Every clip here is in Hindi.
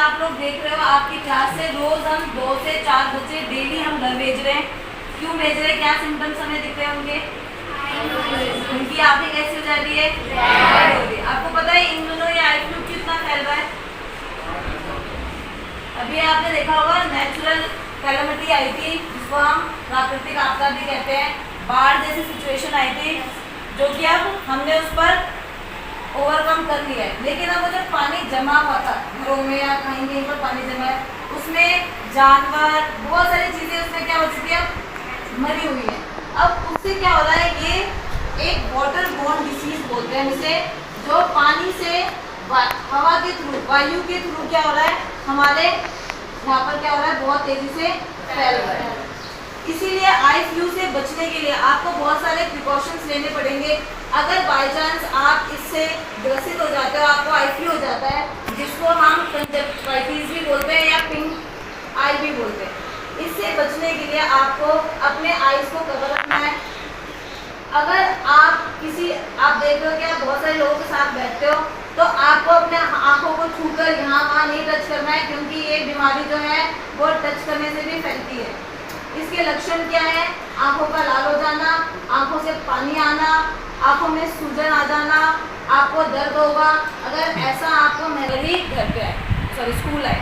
आप लोग देख रहे हो आपकी क्लास से रोज हम 2 से 4 बच्चे डेली हम घर भेज रहे हैं। क्यों भेज रहे हैं? क्या सिम्टम्स हमें दिख रहे हैं उनके? उनकी आंखें कैसी हो जा रही है? रेड हो रही है। आपको पता है इन दोनों ये आई फ्लू कितना फैल रहा है? अभी आपने देखा होगा नेचुरल कैलामिटी आई थी जिसको हम प्राकृतिक आपदा भी कहते हैं। बाढ़ जैसी सिचुएशन आई थी जो कि अब हमने उस पर ओवरकम कर लिया है। लेकिन अब वो जब पानी जमा हुआ था घरों में या कहीं कहीं पर पानी जमा है, उसमें जानवर बहुत सारी चीजें उसमें क्या हो चुकी है, मरी हुई है। अब उससे क्या हो रहा है, ये एक वाटर बोर्न डिसीज बोलते हैं इसे, जो पानी से हवा के थ्रू, वायु के थ्रू क्या हो रहा है, हमारे यहाँ पर क्या हो रहा है, बहुत तेजी से फैल रहा है। इसीलिए आई फ्लू से बचने के लिए आपको बहुत सारे प्रिकॉशंस लेने पड़ेंगे। अगर बाय चांस आप इससे ग्रसित हो जाते हो, आपको आई फ्लू हो जाता है, जिसको हम कंजक्टिवाइटिस भी बोलते हैं या पिंक आई भी बोलते हैं, इससे बचने के लिए आपको अपने आईज को कवर रखना है। अगर आप देख रहे हो कि आप बहुत सारे लोगों के साथ बैठते हो, तो आपको अपने आंखों को छूकर यहाँ वहाँ नहीं टच करना है, क्योंकि ये बीमारी जो है वो टच करने से भी फैलती है। इसके लक्षण क्या है? आंखों का लाल हो जाना, आंखों से पानी आना, आंखों में सूजन आ जाना, आपको दर्द होगा। अगर ऐसा आपको मेरे घर पे आए, स्कूल आए,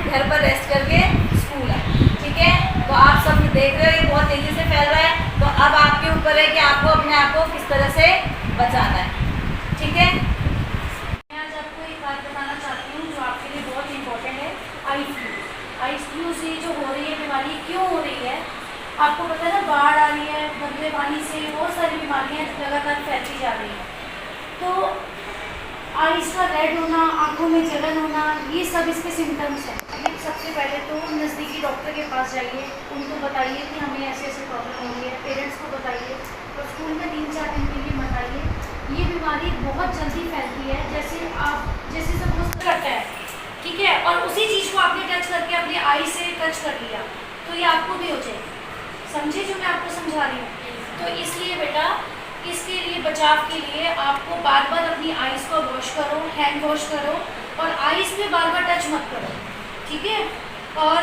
घर पर रेस्ट करके स्कूल आए, ठीक है? तो आप सब देख रहे हो ये बहुत तेजी से फैल रहा है। तो अब आपके ऊपर है कि आपको अपने आप को किस तरह से बचाना है, ठीक है? मैं आज आपको एक बात बताना चाहती हूँ जो आपके लिए बहुत इंपॉर्टेंट है, आई फ्लू। आई फ्लू से जो हो रही है बीमारी, क्यों हो रही है? आपको पता है ना, बाढ़ आ रही है, गंदे पानी से बहुत सारी बीमारियाँ लगातार फैलती जा रही हैं। तो आइस का रेड होना, आंखों में जलन होना, ये सब इसके सिम्टम्स हैं। ये सबसे पहले तो नज़दीकी डॉक्टर के पास जाइए, उनको बताइए कि हमें ऐसे ऐसे प्रॉब्लम हो रही है, पेरेंट्स को बताइए, और स्कूल में 3-4 दिन के लिए मत आइए। ये बीमारी बहुत जल्दी फैलती है, जैसे सब कुछ करता है, ठीक है? और उसी चीज़ को आपने टच करके अपनी आई से टच कर लिया तो ये आपको भी हो जाएगी। समझे जो मैं आपको समझा रही हूँ? तो इसलिए बेटा, इसके लिए बचाव के लिए आपको बार बार अपनी आइज़ को वॉश करो, हैंड वॉश करो, और आइज़ पे बार बार टच मत करो, ठीक है? और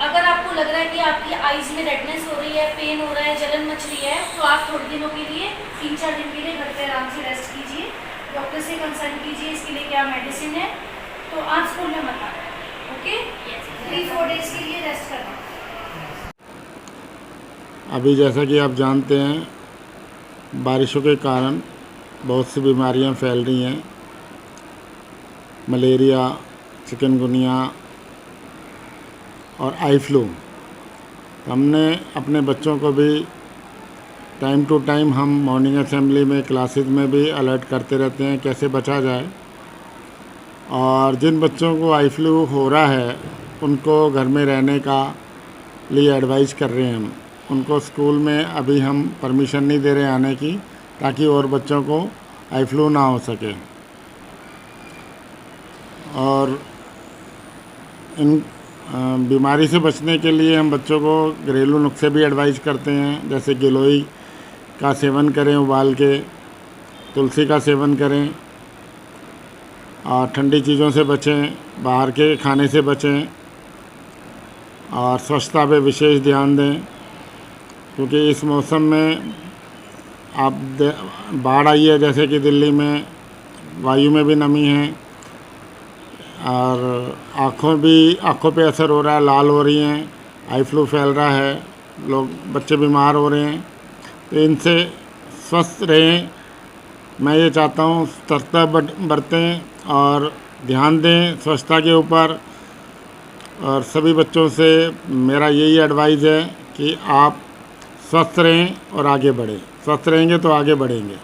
अगर आपको लग रहा है कि आपकी आइज़ में रेडनेस हो रही है, पेन हो रहा है, जलन मच रही है, तो आप थोड़े दिनों के लिए 3-4 दिन के लिए घर पे आराम से रेस्ट कीजिए, डॉक्टर से कंसल्ट कीजिए इसके लिए क्या मेडिसिन है। तो आप स्कूल में मत आना, ओके? 3-4 डेज के लिए रेस्ट करना। अभी जैसा कि आप जानते हैं, बारिशों के कारण बहुत सी बीमारियां फैल रही हैं, मलेरिया, चिकनगुनिया और आई फ्लू। हमने अपने बच्चों को भी टाइम टू टाइम हम मॉर्निंग असेंबली में, क्लासेस में भी अलर्ट करते रहते हैं कैसे बचा जाए। और जिन बच्चों को आई फ्लू हो रहा है उनको घर में रहने का लिए एडवाइस कर रहे हैं हम। उनको स्कूल में अभी हम परमिशन नहीं दे रहे आने की, ताकि और बच्चों को आई फ्लू ना हो सके। और इन बीमारी से बचने के लिए हम बच्चों को घरेलू नुस्खे भी एडवाइस करते हैं, जैसे गिलोई का सेवन करें उबाल के, तुलसी का सेवन करें, और ठंडी चीज़ों से बचें, बाहर के खाने से बचें, और स्वच्छता पे विशेष ध्यान दें, क्योंकि इस मौसम में आप बाढ़ आई है जैसे कि दिल्ली में, वायु में भी नमी है, और आँखों पे असर हो रहा है, लाल हो रही हैं, आई फ्लू फैल रहा है, बच्चे बीमार हो रहे हैं। तो इनसे स्वस्थ रहें, मैं ये चाहता हूँ सतर्कता बरतें और ध्यान दें स्वच्छता के ऊपर। और सभी बच्चों से मेरा यही एडवाइस है कि आप स्वस्थ रहें और आगे बढ़ें। स्वस्थ रहेंगे तो आगे बढ़ेंगे।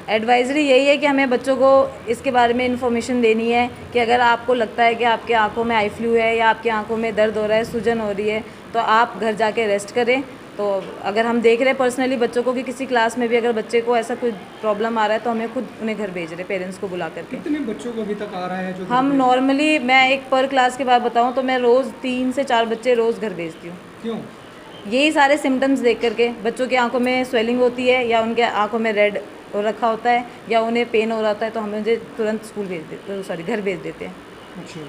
एडवाइजरी यही है कि हमें बच्चों को इसके बारे में इन्फॉर्मेशन देनी है कि अगर आपको लगता है कि आपके आंखों में आई फ्लू है या आपकी आंखों में दर्द हो रहा है, सूजन हो रही है, तो आप घर जाके रेस्ट करें। तो अगर हम देख रहे हैं पर्सनली बच्चों को कि किसी क्लास में भी अगर बच्चे को ऐसा कोई प्रॉब्लम आ रहा है, तो हमें खुद उन्हें घर भेज रहे, पेरेंट्स को बुला करके। कितने बच्चों को अभी तक आ रहा है जो हम नॉर्मली, मैं एक पर क्लास के बाद बताऊँ तो मैं रोज़ 3 से 4 बच्चे रोज़ घर भेजती हूँ। क्यों? यही सारे सिम्टम्स देख करके, बच्चों की आंखों में स्वेलिंग होती है या उनके आंखों में रेड हो रखा होता है या उन्हें पेन हो रहा होता है, तो हम उन्हें तुरंत स्कूल भेज देते, घर भेज देते हैं। अच्छा।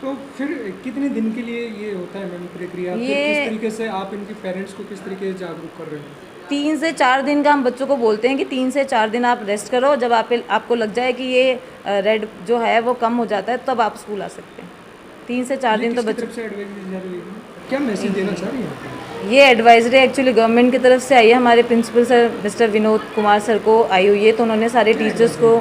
तो फिर कितने दिन के लिए ये होता है मैम प्रक्रिया? फिर ये- किस तरीके से आप इनके पेरेंट्स को किस तरीके से जागरूक कर रहे हो? 3 से 4 दिन का हम बच्चों को बोलते हैं कि 3 से 4 दिन आप रेस्ट करो, जब आपको लग जाए कि ये रेड जो है वो कम हो जाता है तब आप स्कूल आ सकते हैं। 3 से 4 दिन तो किसकी बच्चों तरफ से एडवाइस दी जा रही है? क्या मैसेज देना चाह रही है? ये एडवाइजरी एक्चुअली गवर्नमेंट की तरफ से आई है, हमारे principal sir mister Vinod Kumar sir को आई हुई है, तो उन्होंने सारे टीचर्स को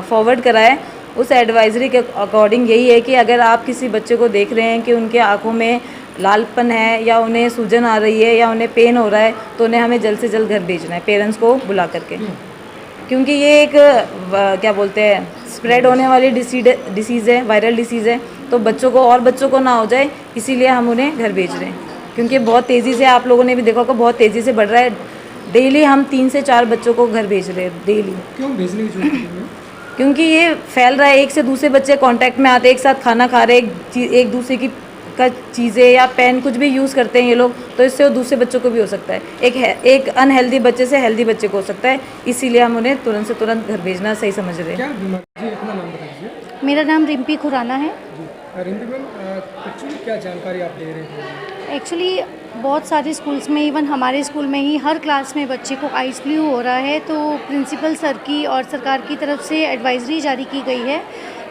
फॉरवर्ड करा है। उस एडवाइजरी के अकॉर्डिंग यही है कि अगर आप किसी बच्चे को देख रहे हैं कि उनके आँखों में लालपन है या उन्हें सूजन आ रही है या उन्हें पेन हो रहा है, तो उन्हें हमें जल्द से जल्द घर भेजना है पेरेंट्स को बुला करके, क्योंकि ये एक क्या बोलते हैं स्प्रेड होने वाली डिसीज़ है, वायरल डिसीज़ है, तो बच्चों को और बच्चों को ना हो जाए इसीलिए हम उन्हें घर भेज रहे हैं। क्योंकि बहुत तेज़ी से, आप लोगों ने भी देखा होगा, बहुत तेज़ी से बढ़ रहा है। डेली हम 3 से 4 बच्चों को घर भेज रहे हैं डेली, क्यों भेजने की जरूरत है? क्योंकि ये फैल रहा है। एक से दूसरे बच्चे कांटेक्ट में आते हैं, एक साथ खाना खा रहे हैं, एक दूसरे की का चीज़ें या पेन कुछ भी यूज़ करते हैं ये लोग, तो इससे वो दूसरे बच्चों को भी हो सकता है। एक अनहेल्दी बच्चे से हेल्दी बच्चे को हो सकता है, इसीलिए हम उन्हें तुरंत से तुरंत घर भेजना सही समझ रहे हैं। क्या बीमारी? जी, अपना नाम बता दीजिए। मेरा नाम रिम्पी खुराना है। जी रिम्पी मैम, बच्चों को क्या जानकारी आप दे रहे हैं? एक्चुअली बहुत सारे स्कूल्स में, इवन हमारे स्कूल में ही हर क्लास में बच्चे को आइस फ्लू हो रहा है, तो प्रिंसिपल सर की और सरकार की तरफ से एडवाइजरी जारी की गई है।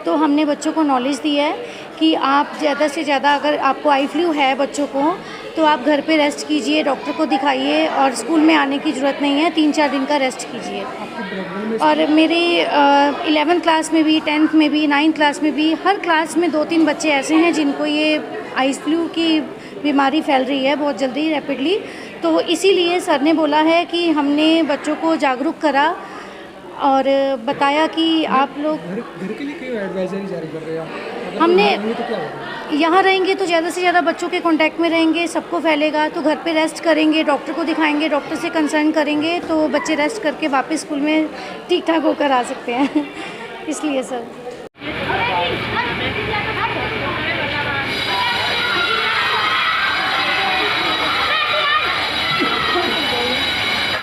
तो हमने बच्चों को नॉलेज दी है कि आप ज़्यादा से ज़्यादा, अगर आपको आई फ्लू है बच्चों को, तो आप घर पे रेस्ट कीजिए, डॉक्टर को दिखाइए और स्कूल में आने की ज़रूरत नहीं है, 3-4 दिन का रेस्ट कीजिए। और मेरे 11th क्लास में भी, 10th में भी, 9th क्लास में भी, हर क्लास में 2-3 बच्चे ऐसे हैं जिनको ये आइस फ्लू की बीमारी फैल रही है बहुत जल्दी, रैपिडली। तो इसीलिए सर ने बोला है कि हमने बच्चों को जागरूक करा और बताया कि आप लोग घर के लिए क्यों एडवाइजरी जारी कर रहे हैं आप? अगर हमने- नहीं तो क्या होगा? यहाँ रहेंगे तो ज़्यादा से ज़्यादा बच्चों के कांटेक्ट में रहेंगे, सबको फैलेगा, तो घर पे रेस्ट करेंगे, डॉक्टर को दिखाएंगे, डॉक्टर से कंसर्न करेंगे, तो बच्चे रेस्ट करके वापस स्कूल में ठीक ठाक होकर आ सकते हैं इसलिए सर।